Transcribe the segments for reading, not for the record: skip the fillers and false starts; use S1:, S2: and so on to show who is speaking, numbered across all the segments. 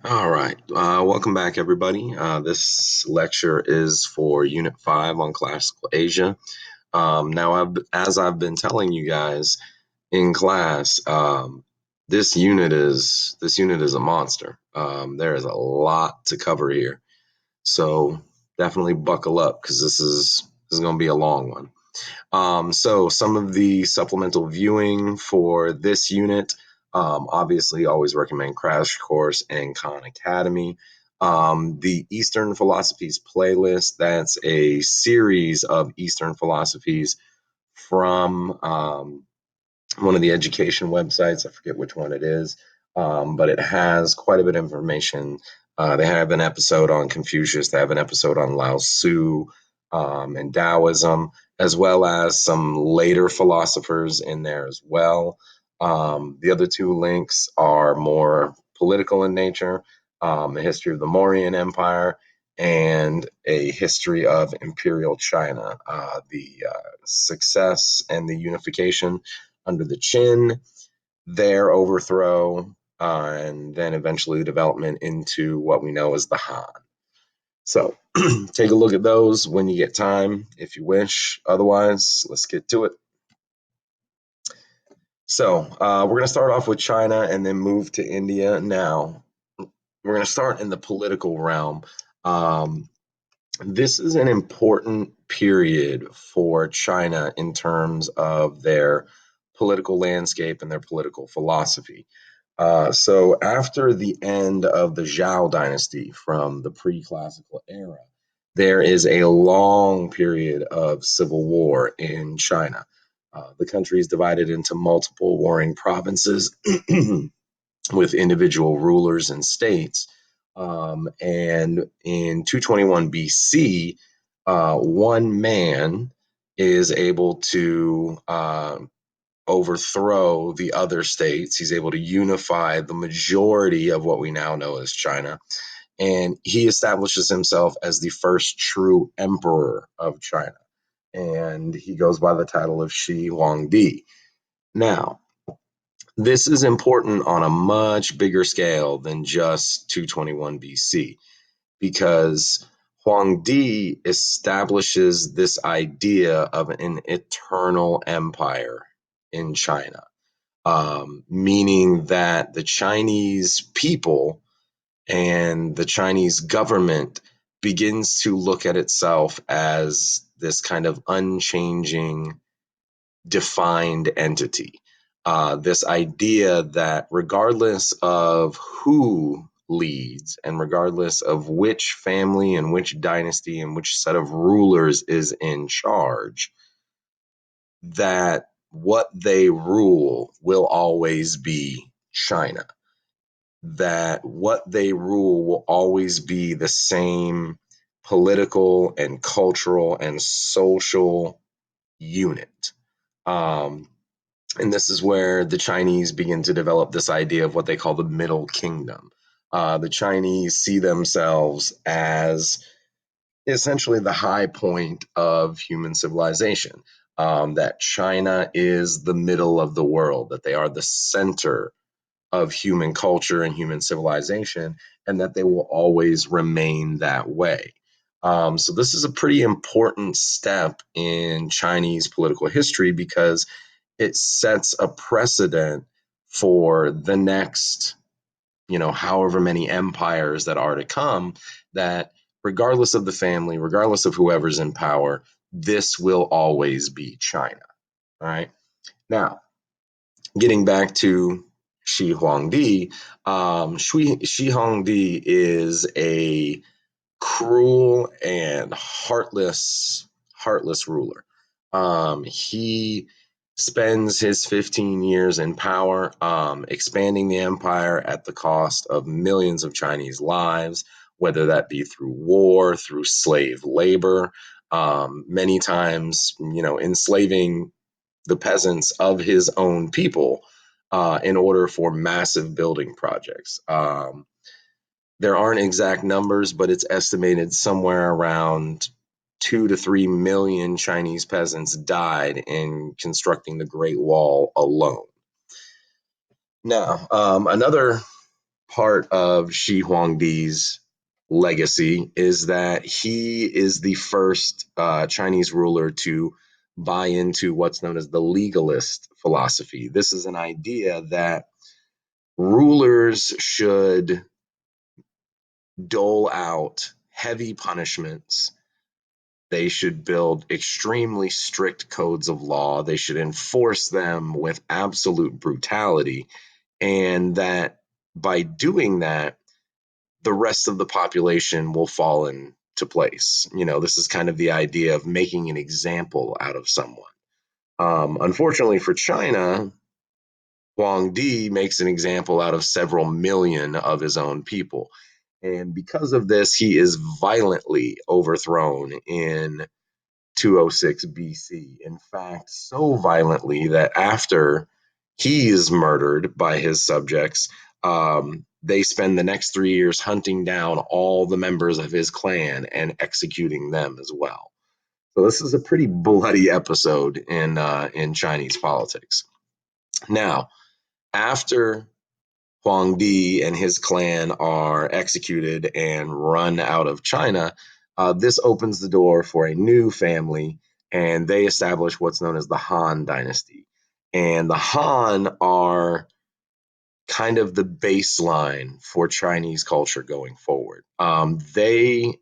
S1: All right. Welcome back, everybody. This lecture is for Unit 5 on Classical Asia. As I've been telling you guys in class, this unit is a monster. There is a lot to cover here, so definitely buckle up because this is going to be a long one. So some of the supplemental viewing for this unit, obviously always recommend Crash Course and Khan Academy. The Eastern Philosophies playlist, that's a series of Eastern philosophies from one of the education websites. I forget which one it is, but it has quite a bit of information. They have an episode on Confucius, they have an episode on Lao Tzu and Taoism, as well as some later philosophers in there as well. The other two links are more political in nature, a history of the Mauryan Empire and a history of imperial China, the success and the unification under the Qin, their overthrow, and then eventually the development into what we know as the Han. So take a look at those when you get time, if you wish. Otherwise, let's get to it. So we're going to start off with China and then move to India. Now, we're going to start in the political realm. Um, this is an important period for China in terms of their political landscape and their political philosophy. So after the end of the Zhao dynasty from the pre-classical era, there is a long period of civil war in China. The country is divided into multiple warring provinces with individual rulers and states. And in 221 BC, one man is able to overthrow the other states. He's able to unify the majority of what we now know as China. And he establishes himself as the first true emperor of China. And he goes by the title of Shi Huangdi. Now, this is important on a much bigger scale than just 221 BC because Huangdi establishes this idea of an eternal empire in China, meaning that the Chinese people and the Chinese government begins to look at itself as this kind of unchanging, defined entity. This idea that regardless of who leads and regardless of which family and which dynasty and which set of rulers is in charge, that what they rule will always be China. That what they rule will always be the same political and cultural and social unit. Um, and this is where the Chinese begin to develop this idea of what they call the Middle Kingdom. The Chinese see themselves as essentially the high point of human civilization, that China is the middle of the world, that they are the center of human culture and human civilization, and that they will always remain that way. So, this is a pretty important step in Chinese political history because it sets a precedent for the next, however many empires that are to come, that regardless of the family, regardless of whoever's in power, this will always be China. All right. Now, getting back to Shi Huangdi, Shi Huangdi is a cruel and heartless ruler. He spends his 15 years in power, expanding the empire at the cost of millions of Chinese lives, whether that be through war, through slave labor, many times, enslaving the peasants of his own people in order for massive building projects. There aren't exact numbers, but it's estimated somewhere around 2 to 3 million Chinese peasants died in constructing the Great Wall alone. Now, another part of Shi Huangdi's legacy is that he is the first Chinese ruler to buy into what's known as the legalist philosophy. This is an idea that rulers should dole out heavy punishments. They should build extremely strict codes of law. They should enforce them with absolute brutality. And that by doing that, the rest of the population will fall into place. This is kind of the idea of making an example out of someone. Unfortunately for China, Huang Di makes an example out of several million of his own people. And because of this, he is violently overthrown in 206 BC. In fact, so violently that after he is murdered by his subjects, they spend the next 3 years hunting down all the members of his clan and executing them as well. So this is a pretty bloody episode in Chinese politics. Now, after Huang Di and his clan are executed and run out of China, this opens the door for a new family, and they establish what's known as the Han Dynasty. And the Han are kind of the baseline for Chinese culture going forward. They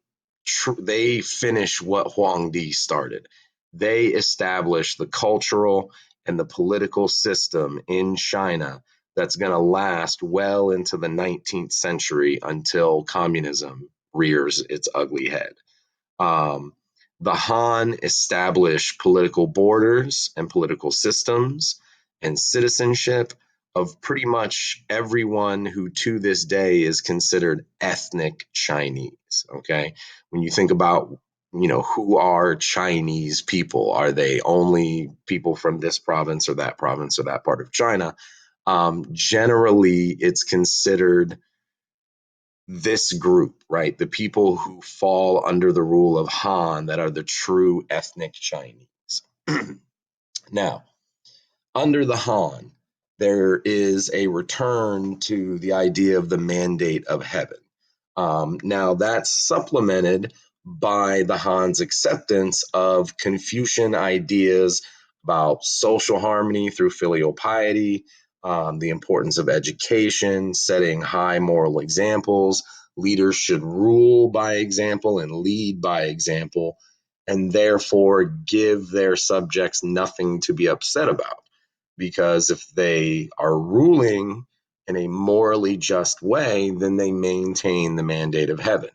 S1: finish what Huang Di started. They establish the cultural and the political system in China that's going to last well into the 19th century until communism rears its ugly head. Um, the Han established political borders and political systems and citizenship of pretty much everyone who to this day is considered ethnic Chinese. Okay. When you think about, who are Chinese people? Are they only people from this province or that part of China? Generally, it's considered this group, right? The people who fall under the rule of Han that are the true ethnic Chinese. Now, under the Han, there is a return to the idea of the mandate of heaven. Now, that's supplemented by the Han's acceptance of Confucian ideas about social harmony through filial piety, the importance of education, setting high moral examples. Leaders should rule by example and lead by example, and therefore give their subjects nothing to be upset about. Because if they are ruling in a morally just way, then they maintain the mandate of heaven.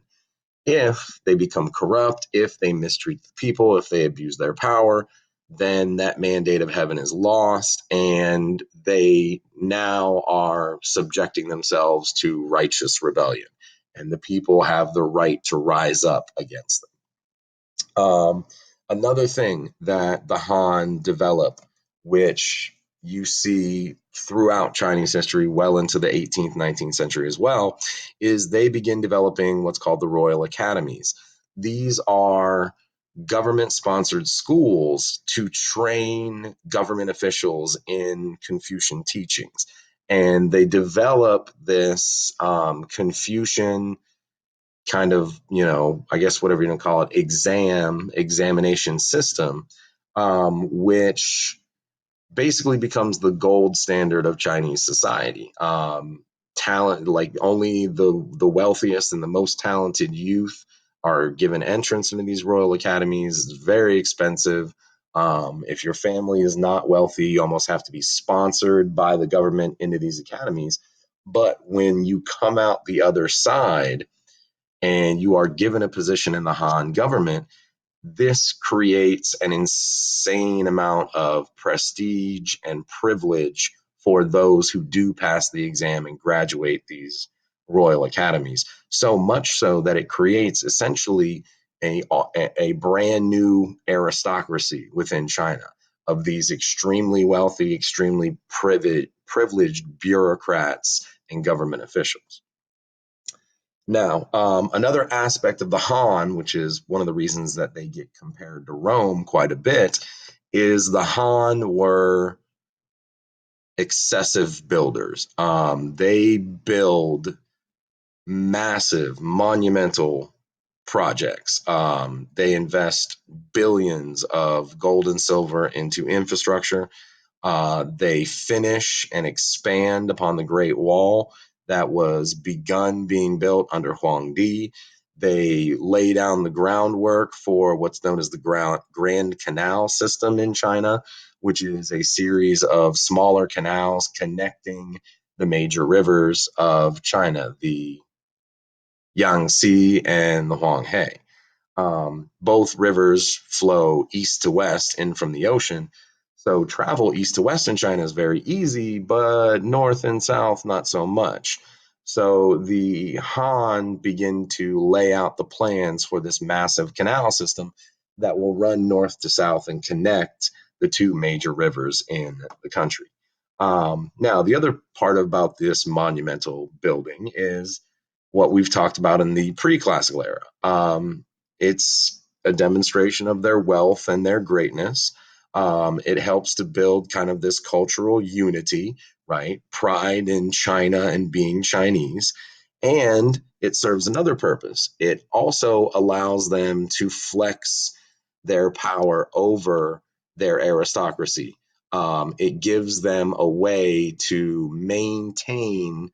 S1: If they become corrupt, if they mistreat the people, if they abuse their power, then that mandate of heaven is lost, and they now are subjecting themselves to righteous rebellion. And the people have the right to rise up against them. Another thing that the Han develop, which you see throughout Chinese history, well into the 18th, 19th century as well, is they begin developing what's called the Royal Academies. These are government sponsored schools to train government officials in Confucian teachings. And they develop this Confucian kind of, I guess whatever you want to call it, examination system, which basically becomes the gold standard of Chinese society. Talent, like only the wealthiest and the most talented youth are given entrance into these royal academies. It's very expensive. If your family is not wealthy, you almost have to be sponsored by the government into these academies. But when you come out the other side, and you are given a position in the Han government, this creates an insane amount of prestige and privilege for those who do pass the exam and graduate these royal academies. So much so that it creates essentially a brand new aristocracy within China of these extremely wealthy, extremely privileged bureaucrats and government officials. Now, another aspect of the Han, which is one of the reasons that they get compared to Rome quite a bit, is the Han were excessive builders. They build massive, monumental projects. They invest billions of gold and silver into infrastructure. They finish and expand upon the Great Wall that was begun being built under Huangdi. They lay down the groundwork for what's known as the Grand Canal system in China, which is a series of smaller canals connecting the major rivers of China, the Yangtze and the Huanghe. Both rivers flow east to west in from the ocean. So travel east to west in China is very easy, but north and south, not so much. So the Han begin to lay out the plans for this massive canal system that will run north to south and connect the two major rivers in the country. Now, the other part about this monumental building is what we've talked about in the pre-classical era. It's a demonstration of their wealth and their greatness. It helps to build kind of this cultural unity, right? Pride in China and being Chinese. And it serves another purpose. It also allows them to flex their power over their aristocracy. It gives them a way to maintain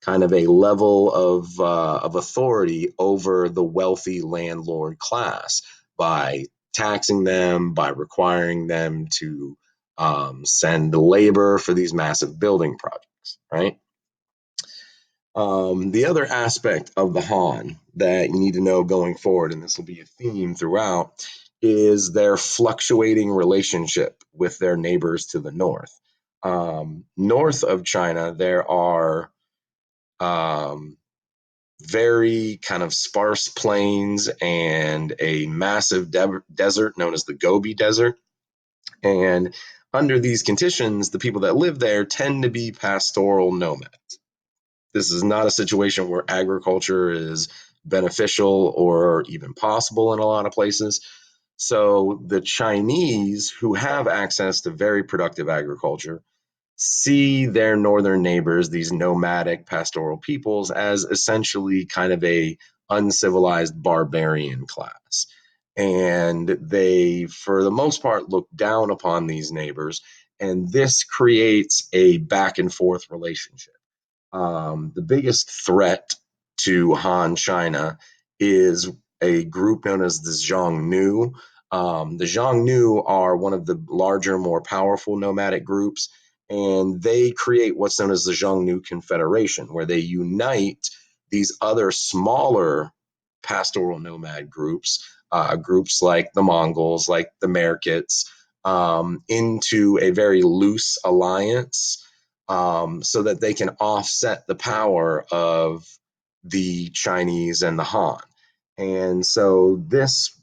S1: kind of a level of authority over the wealthy landlord class by taxing them, by requiring them to send labor for these massive building projects, right? The other aspect of the Han that you need to know going forward, and this will be a theme throughout, is their fluctuating relationship with their neighbors to the north. North of China, there are um, very kind of sparse plains and a massive desert known as the Gobi Desert. And under these conditions, the people that live there tend to be pastoral nomads. This is not a situation where agriculture is beneficial or even possible in a lot of places. So the Chinese, who have access to very productive agriculture, see their northern neighbors, these nomadic pastoral peoples, as essentially kind of a uncivilized barbarian class. And they, for the most part, look down upon these neighbors. And this creates a back and forth relationship. The biggest threat to Han China is a group known as the Xiongnu. The Xiongnu are one of the larger, more powerful nomadic groups, and they create what's known as the Xiongnu Confederation, where they unite these other smaller pastoral nomad groups, groups like the Mongols, like the Merkits, into a very loose alliance so that they can offset the power of the Chinese and the Han. And so this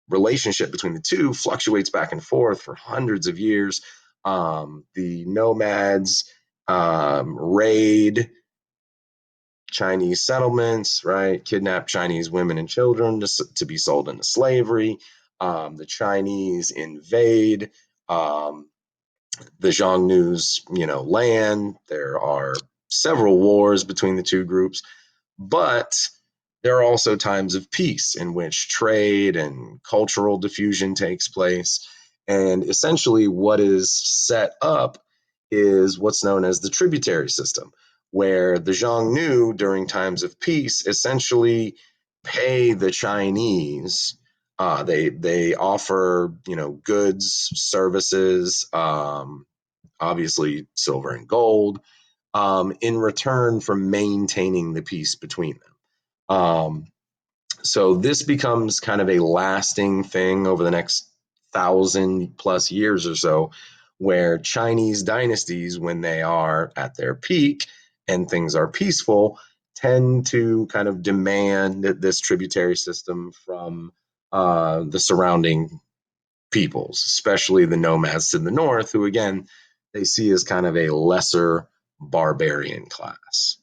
S1: relationship between the two fluctuates back and forth for hundreds of years. The nomads raid Chinese settlements, right? Kidnap Chinese women and children to be sold into slavery. The Chinese invade the Xiongnu's, land. There are several wars between the two groups, but there are also times of peace in which trade and cultural diffusion takes place. And essentially, what is set up is what's known as the tributary system, where the Xiongnu, during times of peace, essentially pay the Chinese. They offer goods, services, obviously silver and gold, in return for maintaining the peace between them. So this becomes kind of a lasting thing over the next 1,000+ years or so, where Chinese dynasties, when they are at their peak and things are peaceful, tend to kind of demand this tributary system from the surrounding peoples, especially the nomads to the north, who again they see as kind of a lesser barbarian class.